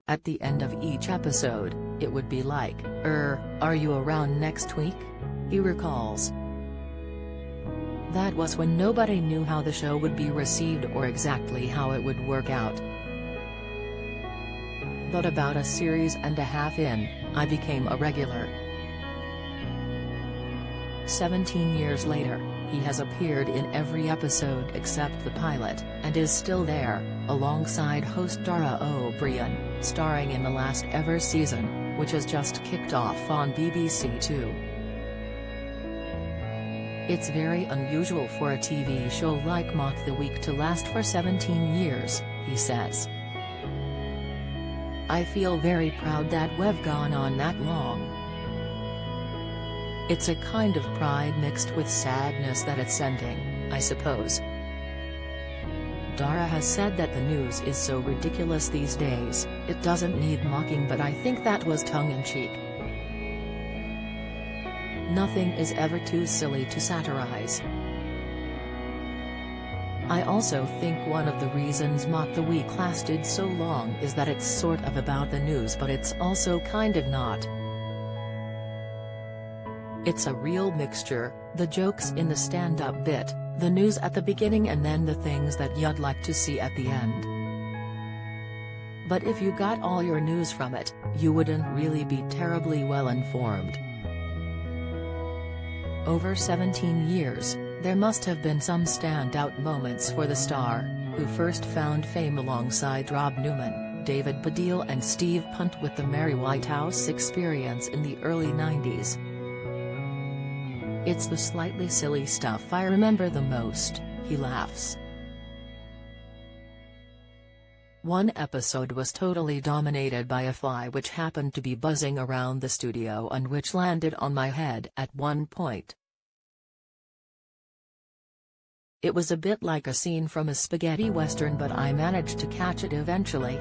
At the end of each episode, it would be like, are you around next week?" he recalls. That was when nobody knew how the show would be received or exactly how it would work out. But about a series and a half in, I became a regular. 17 years later, he has appeared in every episode except the pilot, and is still there, alongside host Dara O'Brien, starring in the last ever season, which has just kicked off on BBC Two. "It's very unusual for a TV show like Mock the Week to last for 17 years, he says. "I feel very proud that we've gone on that long. It's a kind of pride mixed with sadness that it's ending, I suppose." Dara has said that the news is so ridiculous these days, it doesn't need mocking, but I think that was tongue-in-cheek. Nothing is ever too silly to satirize. I also think one of the reasons Mock the Week lasted so long is that it's sort of about the news, but it's also kind of not. It's a real mixture, the jokes in the stand-up bit, the news at the beginning, and then the things that you'd like to see at the end. But if you got all your news from it, you wouldn't really be terribly well informed. Over 17 years, there must have been some standout moments for the star, who first found fame alongside Rob Newman, David Baddiel and Steve Punt with the Merry White House Experience in the early 90s. "It's the slightly silly stuff I remember the most," he laughs. One episode was totally dominated by a fly which happened to be buzzing around the studio and which landed on my head at one point. It was a bit like a scene from a spaghetti western, but I managed to catch it eventually.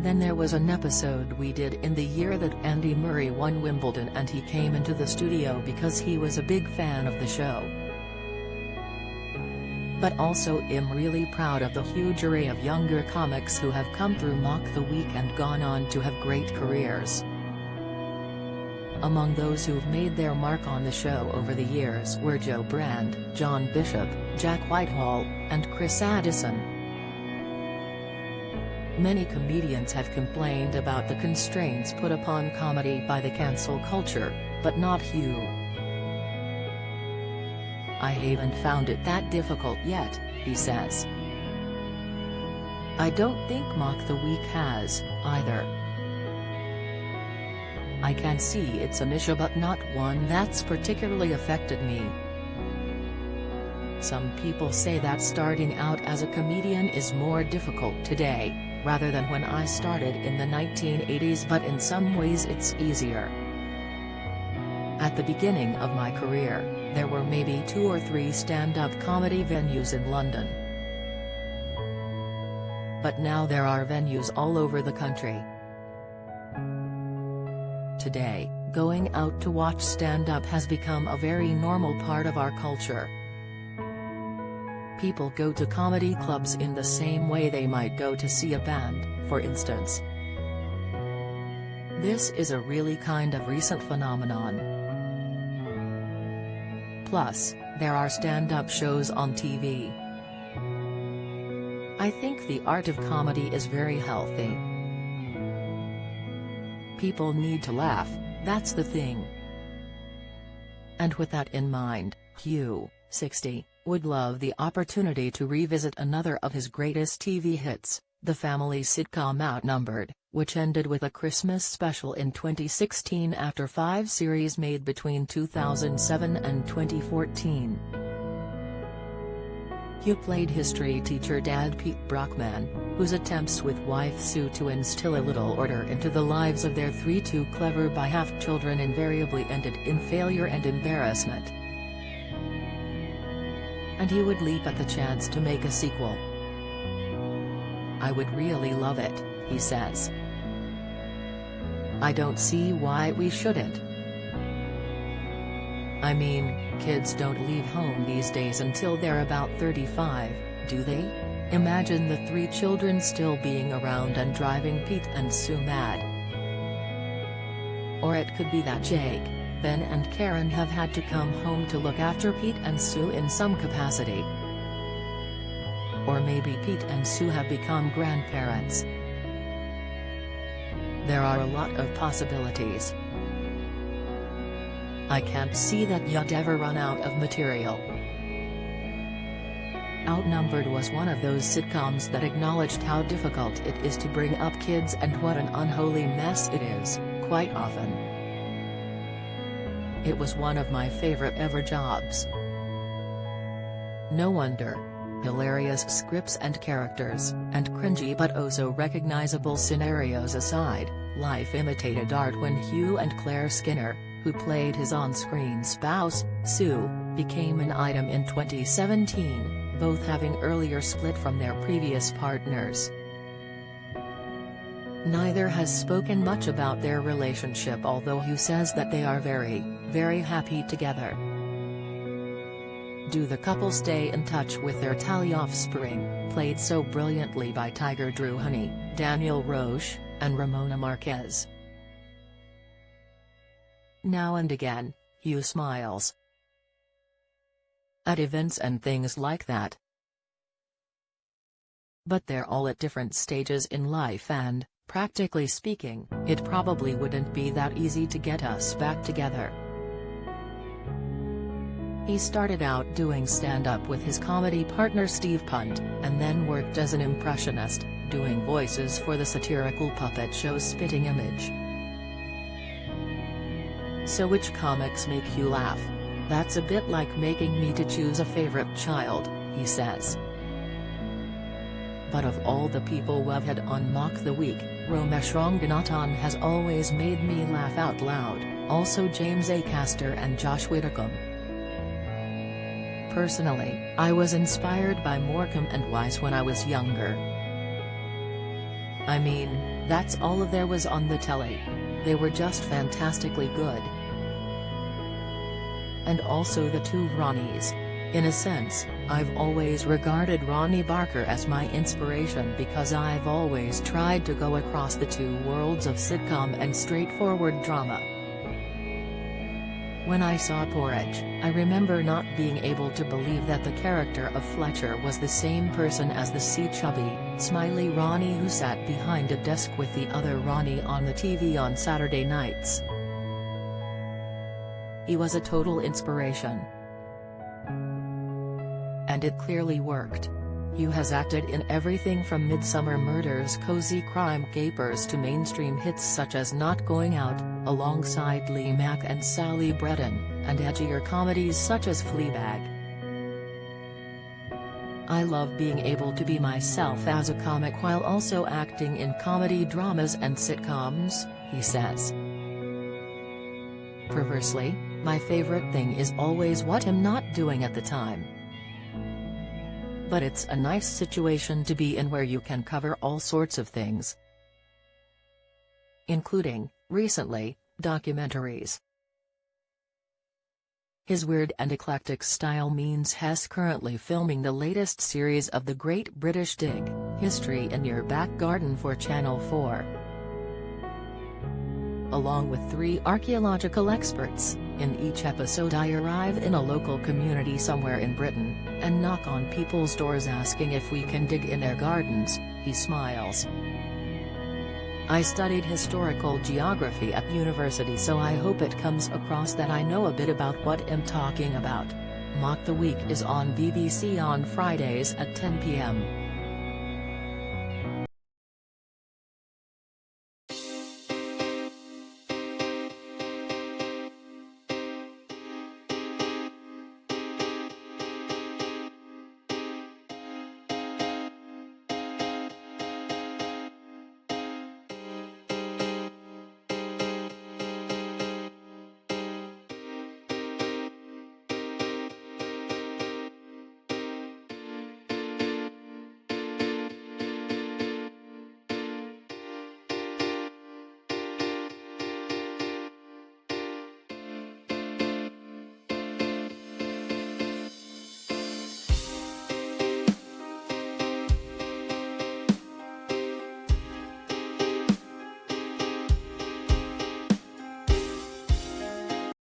Then there was an episode we did in the year that Andy Murray won Wimbledon, and he came into the studio because he was a big fan of the show. But also am really proud of the huge array of younger comics who have come through Mock the Week and gone on to have great careers. Among those who've made their mark on the show over the years were Joe Brand, John Bishop, Jack Whitehall, and Chris Addison. Many comedians have complained about the constraints put upon comedy by the cancel culture, but not Hugh. "I haven't found it that difficult yet," he says. "I don't think Mock the Week has, either. I can see it's an issue, but not one that's particularly affected me. Some people say that starting out as a comedian is more difficult today, rather than when I started in the 1980s, but in some ways it's easier. At the beginning of my career, there were maybe 2 or 3 stand-up comedy venues in London. But now there are venues all over the country. Today, going out to watch stand-up has become a very normal part of our culture. People go to comedy clubs in the same way they might go to see a band, for instance. This is a really kind of recent phenomenon. Plus, there are stand-up shows on TV. I think the art of comedy is very healthy. People need to laugh, that's the thing." And with that in mind, Hugh, 60, would love the opportunity to revisit another of his greatest TV hits, the family sitcom Outnumbered, which ended with a Christmas special in 2016 after 5 series made between 2007 and 2014. Hugh played history teacher Dad Pete Brockman, whose attempts with wife Sue to instill a little order into the lives of their 3 too clever by half children invariably ended in failure and embarrassment. And he would leap at the chance to make a sequel. "I would really love it," he says. "I don't see why we shouldn't. I mean, kids don't leave home these days until they're about 35, do they?" Imagine the three children still being around and driving Pete and Sue mad. Or it could be that Jake, Ben and Karen have had to come home to look after Pete and Sue in some capacity. Or maybe Pete and Sue have become grandparents. There are a lot of possibilities. I can't see that you'd ever run out of material. Outnumbered was one of those sitcoms that acknowledged how difficult it is to bring up kids and what an unholy mess it is, quite often. It was one of my favorite ever jobs. No wonder. Hilarious scripts and characters, and cringy but oh so recognizable scenarios aside, life imitated art when Hugh and Claire Skinner, who played his on-screen spouse, Sue, became an item in 2017, both having earlier split from their previous partners. Neither has spoken much about their relationship, although Hugh says that they are very, very happy together. Do the couple stay in touch with their tally offspring, played so brilliantly by Tiger Drew Honey, Daniel Roche, and Ramona Marquez? Now and again, Hugh smiles at events and things like that. But they're all at different stages in life and, practically speaking, it probably wouldn't be that easy to get us back together. He started out doing stand-up with his comedy partner Steve Punt, and then worked as an impressionist, doing voices for the satirical puppet show Spitting Image. So which comics make you laugh? That's a bit like making me to choose a favorite child, he says. But of all the people we've had on Mock the Week, Romesh Ranganathan has always made me laugh out loud, also James Acaster and Josh Widdicombe. Personally, I was inspired by Morecambe and Wise when I was younger. I mean, that's all there was on the telly. They were just fantastically good. And also the two Ronnies. In a sense, I've always regarded Ronnie Barker as my inspiration because I've always tried to go across the two worlds of sitcom and straightforward drama. When I saw Porridge, I remember not being able to believe that the character of Fletcher was the same person as the chubby, smiley Ronnie who sat behind a desk with the other Ronnie on the TV on Saturday nights. He was a total inspiration. And it clearly worked. Hugh has acted in everything from Midsummer Murders' cozy crime capers to mainstream hits such as Not Going Out, alongside Lee Mack and Sally Bredon, and edgier comedies such as Fleabag. I love being able to be myself as a comic while also acting in comedy dramas and sitcoms, he says. Perversely, my favorite thing is always what I'm not doing at the time. But it's a nice situation to be in where you can cover all sorts of things. Including, recently, documentaries. His weird and eclectic style means Hess currently filming the latest series of The Great British Dig, History in Your Back Garden for Channel 4. Along with 3 archaeological experts, in each episode I arrive in a local community somewhere in Britain, and knock on people's doors asking if we can dig in their gardens, he smiles. I studied historical geography at university, so I hope it comes across that I know a bit about what I'm talking about. Mock the Week is on BBC on Fridays at 10 p.m.